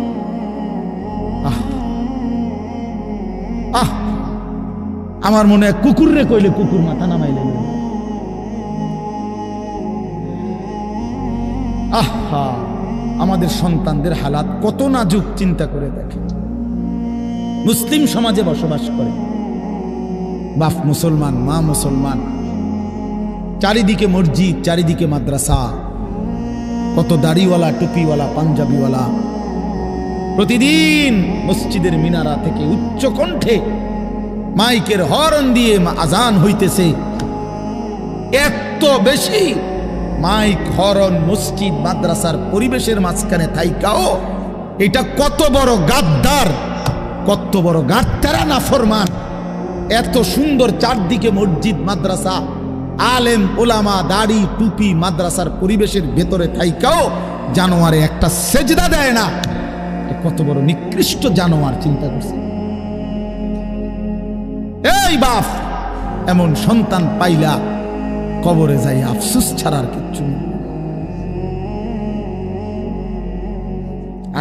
আহ আহ, আমার মনে হয় কুকুর রে কইলে কুকুর মাথা নামাইলে। আহা, আমাদের সন্তানদের হালাত কত নাজুক, চিন্তা করে দেখে। মুসলিম সমাজে বসবাস করে, বাপ মুসলমান, মা মুসলমান, চারিদিকে মসজিদ, চারিদিকে মাদ্রাসা, কত দাড়িওয়ালা, টুপিওয়ালা, পাঞ্জাবিওয়ালা প্রতিদিন মসজিদের মিনারা থেকে উচ্চ কণ্ঠে মাইকের হর্ন দিয়ে আজান হইতেছে। এত বেশি মাইক, হর্ন, মসজিদ, মাদ্রাসার পরিবেশের মাঝখানে থাইকাও এটা কত বড় গাদ্দার, কত বড় গাদ্দারা নাফরমান। এত সুন্দর চারদিকে মসজিদ, মাদ্রাসা, আলেম ওলামা, দাড়ি টুপি, মাদ্রাসার পরিবেশের ভেতরে থাইকাও জানোয়ারে একটা সেজদা দেয় না। কত বড় নিকৃষ্ট জানোয়ার, চিন্তা করছে। এই বাপ, এমন সন্তান পাইলা কবরে যাই আফসোস ছাড়ার কিচ্ছু নেই।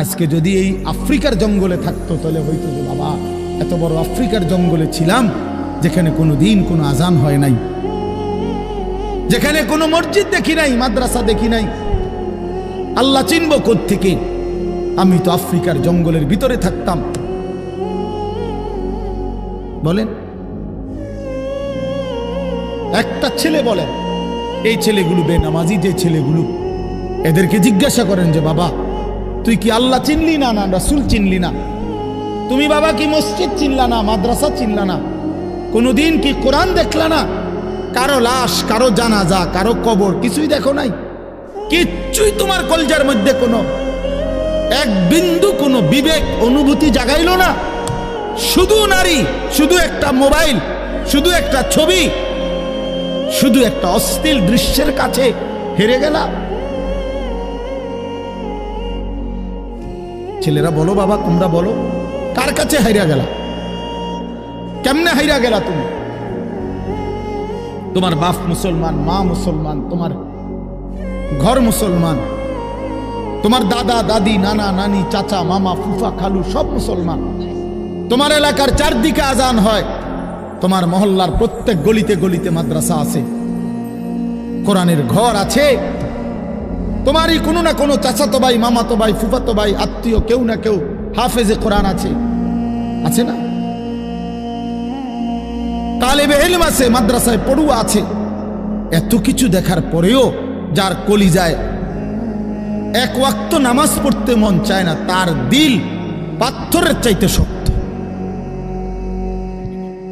আজকে যদি এই আফ্রিকার জঙ্গলে থাকতো তাহলে হয়তো যে বাবা এত বড় আফ্রিকার জঙ্গলে ছিলাম যেখানে কোনো দিন কোনো আজান হয় নাই, যেখানে কোনো মসজিদ দেখি নাই, মাদ্রাসা দেখি নাই, আল্লাহ চিনব কোত্থেকে? আমি তো আফ্রিকার জঙ্গলের ভিতরে থাকতাম। বলেন, একটা ছেলে বলেন, এই ছেলেগুলো বেনামাজি যে ছেলেগুলো, এদেরকে জিজ্ঞাসা করেন যে বাবা তুই কি আল্লাহ চিনলি না, না রাসূল চিনলি না? তুমি বাবা কি মসজিদ চিনলা না, মাদ্রাসা চিনলা না? কোনোদিন কি কোরআন দেখলা না? কারো লাশ, কারো জানাজা, কারো কবর কিছুই দেখো নাই? কিচ্ছুই তোমার কলজার মধ্যে কোনো এক বিন্দু কোনো বিবেক অনুভূতি জাগাইলো না? শুধু নারী, শুধু একটা মোবাইল, শুধু একটা ছবি, শুধু একটা অশ্লীল দৃশ্যের কাছে হেরে গেলা। ছেলেরা বলো বাবা, তোমরা বলো, কার কাছে হাইরা গেলা? কেমনে হাইরা গেলা তুমি? তোমার বাপ মুসলমান, মা মুসলমান, তোমার ঘর মুসলমান, তোমার দাদা দাদি, নানা নানি, চাচা মামা, ফুফা খালু সব মুসলমান। তোমার এলাকার চারদিকে আজান হয়, তোমার মহল্লার প্রত্যেক গলিতে গলিতে মাদ্রাসা আছে, কোরআনের ঘর আছে, তোমারই কোনো না কোনো চাচাতো ভাই, মামাতো ভাই, ফুফাতো ভাই, আত্মীয় কেউ না কেউ হাফেজে কোরআন আছে, আছে না? তালেবে ইলম আছে, মাদ্রাসায় পড়ুয়া আছে। এত কিছু দেখার পরেও যার কলিজায় এক ওয়াক্ত নামাজ পড়তে মন চায় না, তার দিল পাথরের চাইতে শক্ত,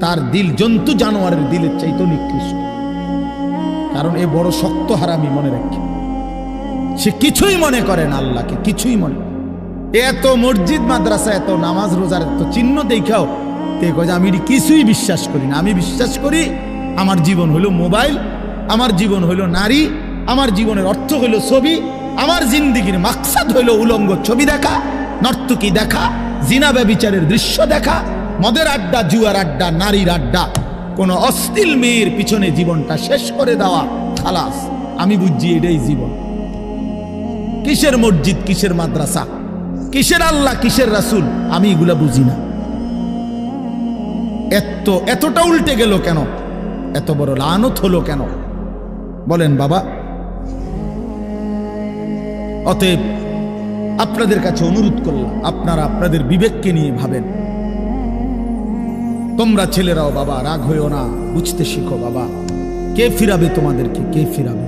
তার দিল জন্তু জানোয়ারের দিলের চাইতে নিকৃষ্ট। কারণ এ বড় শক্ত হারামি, মনে রাখি, সে কিছুই মনে করে না আল্লাহকে, কিছুই মনে। এত মসজিদ মাদ্রাসা, এত নামাজ রোজার এত চিহ্ন দেখাও তে কয় আমি কিছুই বিশ্বাস করি না। আমি বিশ্বাস করি আমার জীবন হলো মোবাইল, আমার জীবন হলো নারী, আমার জীবনের অর্থ হলো ছবি, আমার জিন্দিগির মাকসাদ হলো উলঙ্গ ছবি দেখা, নর্তকী দেখা, জিনা ব্যভিচারের দৃশ্য দেখা, মদের আড্ডা, জুয়ার আড্ডা, নারীর আড্ডা, কোন অশ্লীল মেয়ের পিছনে জীবনটা শেষ করে দেওয়া, খালাস। আমি বুঝছি এটাই জীবন। কিসের মসজিদ, কিসের মাদ্রাসা, কিসের আল্লাহ, কিসের রাসূল, আমি এগুলা বুঝি না। এতটা উল্টে গেল কেন? এত বড় লানত হলো কেন বলেন বাবা? অতএব আপনাদের কাছে অনুরোধ করলাম, আপনারা আপনাদের বিবেককে নিয়ে ভাবেন। তোমরা ছেলেরাও বাবা রাগ হইও না, বুঝতে শিখো বাবা। কে ফিরাবে তোমাদেরকে? কে ফিরাবে?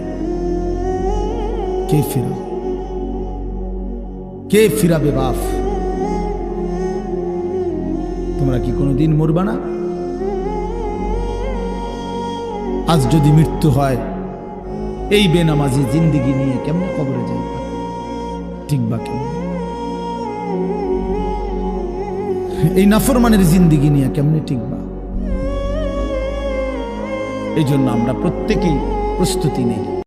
কে ফিরাবে? কে ফিরাবে বাপ? তোমরা কি কোনোদিন মরবা না? আজ যদি মৃত্যু হয়, এই বেনামাজি জিন্দিগি নিয়ে কেমনে কবরে যাইবা? ঠিক বা কেমন? এই নাফরমানের জিন্দিগি নিয়ে কেমনে টিকবা? এই জন্য আমরা প্রত্যেকেই প্রস্তুতি নেই।